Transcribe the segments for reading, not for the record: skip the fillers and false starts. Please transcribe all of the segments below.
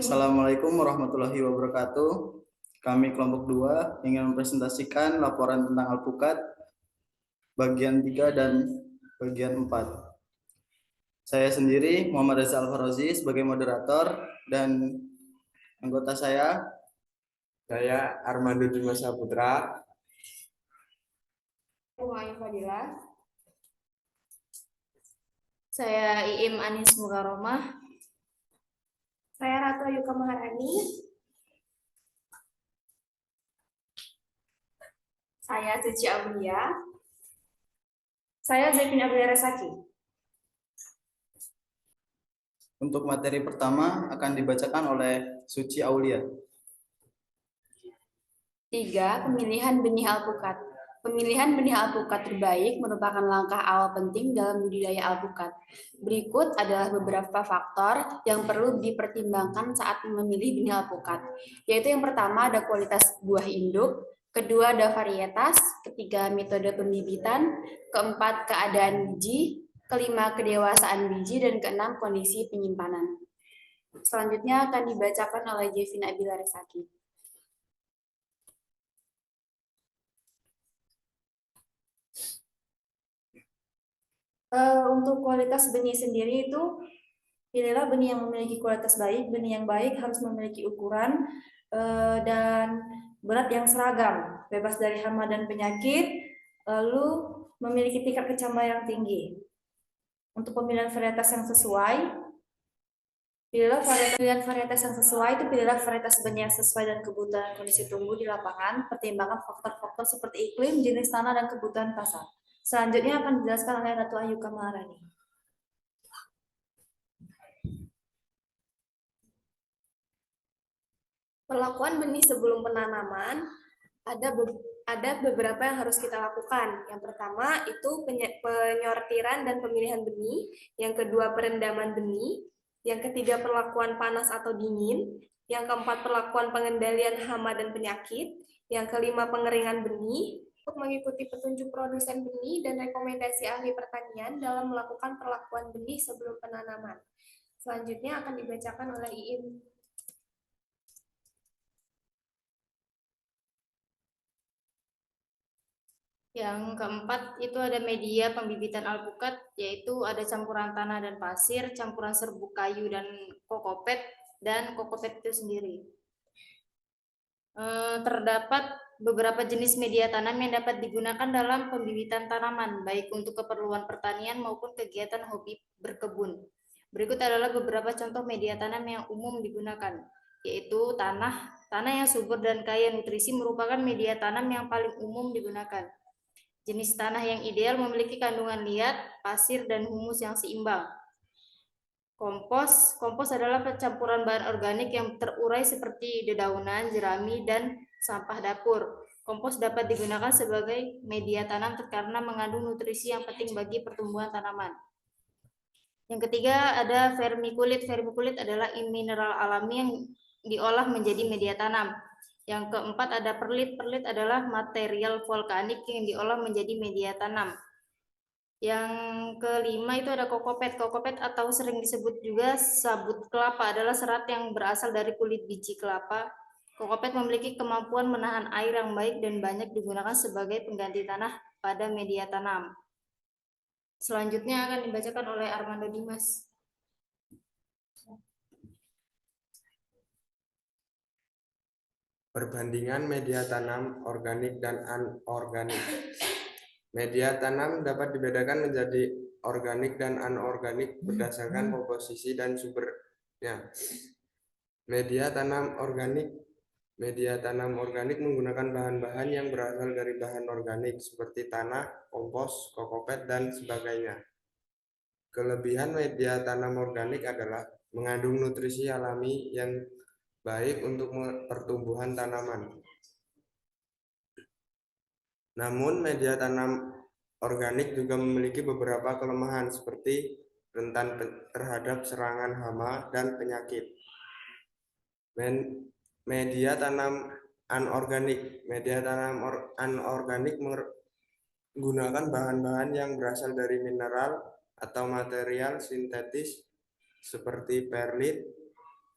Assalamualaikum warahmatullahi wabarakatuh. Kami kelompok 2 ingin mempresentasikan laporan tentang alpukat bagian 3 dan bagian 4. Saya sendiri Muhammad Reza Alfarozi sebagai moderator dan anggota saya Armando Dimas Saputra. Umayy Fadilah. Saya Iim Anis Mukaromah. Saya Ratu Ayuka Maharani. Saya Suci Aulia. Saya Zevin Abdullah Resaki. Untuk materi pertama akan dibacakan oleh Suci Aulia. 3. Pemilihan benih alpukat. Pemilihan benih alpukat terbaik merupakan langkah awal penting dalam budidaya alpukat. Berikut adalah beberapa faktor yang perlu dipertimbangkan saat memilih benih alpukat, yaitu yang pertama ada kualitas buah induk, kedua ada varietas, ketiga metode pembibitan, keempat keadaan biji, kelima kedewasaan biji, dan keenam kondisi penyimpanan. Selanjutnya akan dibacakan oleh Zevin Abdullah Resaki. Untuk kualitas benih sendiri itu, pilihlah benih yang memiliki kualitas baik. Benih yang baik harus memiliki ukuran dan berat yang seragam, bebas dari hama dan penyakit, lalu memiliki tingkat kecambahan yang tinggi. Untuk pemilihan varietas yang sesuai, pilihlah varietas yang sesuai itu pilihlah varietas benih yang sesuai dengan kebutuhan kondisi tumbuh di lapangan. Pertimbangkan faktor-faktor seperti iklim, jenis tanah, dan kebutuhan pasar. Selanjutnya akan dijelaskan oleh Ratu Ayuka Maharani. Perlakuan benih sebelum penanaman ada beberapa yang harus kita lakukan. Yang pertama itu penyortiran dan pemilihan benih, yang kedua perendaman benih, yang ketiga perlakuan panas atau dingin, yang keempat perlakuan pengendalian hama dan penyakit, yang kelima pengeringan benih. Untuk mengikuti petunjuk produsen benih dan rekomendasi ahli pertanian dalam melakukan perlakuan benih sebelum penanaman. Selanjutnya akan dibacakan oleh Iim. Yang keempat itu ada media pembibitan alpukat, yaitu ada campuran tanah dan pasir, campuran serbuk kayu dan kokopet itu sendiri. Terdapat beberapa jenis media tanam yang dapat digunakan dalam pembibitan tanaman, baik untuk keperluan pertanian maupun kegiatan hobi berkebun. Berikut adalah beberapa contoh media tanam yang umum digunakan, yaitu tanah yang subur dan kaya nutrisi merupakan media tanam yang paling umum digunakan. Jenis tanah yang ideal memiliki kandungan liat, pasir, dan humus yang seimbang. Kompos adalah campuran bahan organik yang terurai seperti dedaunan, jerami, dan sampah dapur. Kompos dapat digunakan sebagai media tanam karena mengandung nutrisi yang penting bagi pertumbuhan tanaman. Yang ketiga ada vermikulit. Vermikulit adalah mineral alami yang diolah menjadi media tanam. Yang keempat ada perlit. Perlit adalah material vulkanik yang diolah menjadi media tanam. Yang kelima itu ada kokopet. Kokopet atau sering disebut juga sabut kelapa adalah serat yang berasal dari kulit biji kelapa. Kokopet memiliki kemampuan menahan air yang baik dan banyak digunakan sebagai pengganti tanah pada media tanam. Selanjutnya akan dibacakan oleh Armando Dimas. Perbandingan media tanam organik dan anorganik. Media tanam dapat dibedakan menjadi organik dan anorganik berdasarkan komposisi dan sumbernya. Media tanam organik menggunakan bahan-bahan yang berasal dari bahan organik seperti tanah, kompos, kokopet, dan sebagainya. Kelebihan media tanam organik adalah mengandung nutrisi alami yang baik untuk pertumbuhan tanaman. Namun, media tanam organik juga memiliki beberapa kelemahan seperti rentan terhadap serangan hama dan penyakit. Media tanam anorganik. Media tanam anorganik menggunakan bahan-bahan yang berasal dari mineral atau material sintetis seperti perlit,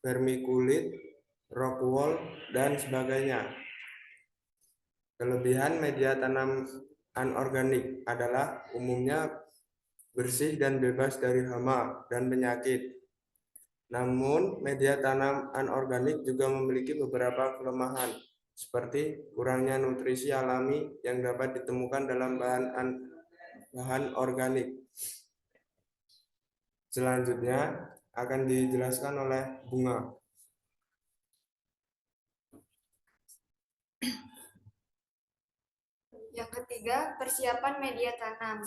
vermiculit, rock wool, dan sebagainya. Kelebihan media tanam anorganik adalah umumnya bersih dan bebas dari hama dan penyakit. Namun, media tanam anorganik juga memiliki beberapa kelemahan, seperti kurangnya nutrisi alami yang dapat ditemukan dalam bahan organik. Selanjutnya akan dijelaskan oleh Bunga. Yang ketiga, persiapan media tanam.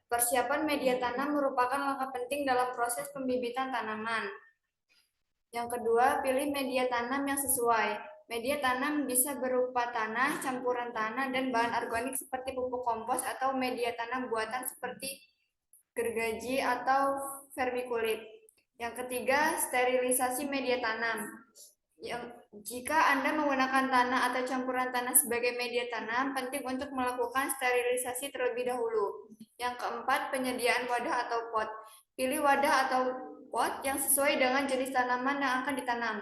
Persiapan media tanam merupakan langkah penting dalam proses pembibitan tanaman. Yang kedua, pilih media tanam yang sesuai. Media tanam bisa berupa tanah, campuran tanah, dan bahan organik seperti pupuk kompos atau media tanam buatan seperti gergaji atau vermiculit. Yang ketiga, sterilisasi media tanam. Jika Anda menggunakan tanah atau campuran tanah sebagai media tanam, penting untuk melakukan sterilisasi terlebih dahulu. Yang keempat, penyediaan wadah atau pot. Pilih wadah atau pot yang sesuai dengan jenis tanaman yang akan ditanam.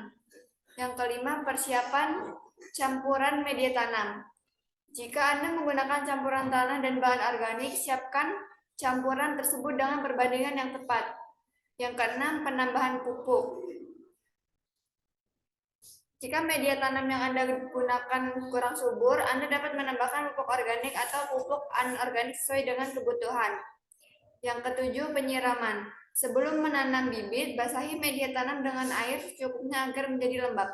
Yang kelima, persiapan campuran media tanam. Jika Anda menggunakan campuran tanah dan bahan organik, siapkan campuran tersebut dengan perbandingan yang tepat. Yang keenam, penambahan pupuk. Jika media tanam yang Anda gunakan kurang subur, Anda dapat menambahkan pupuk organik atau pupuk anorganik sesuai dengan kebutuhan. Yang ketujuh, penyiraman. Sebelum menanam bibit, basahi media tanam dengan air secukupnya agar menjadi lembab.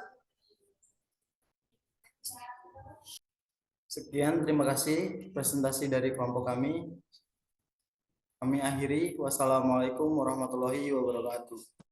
Sekian, terima kasih presentasi dari kelompok kami. Kami akhiri. Wassalamualaikum warahmatullahi wabarakatuh.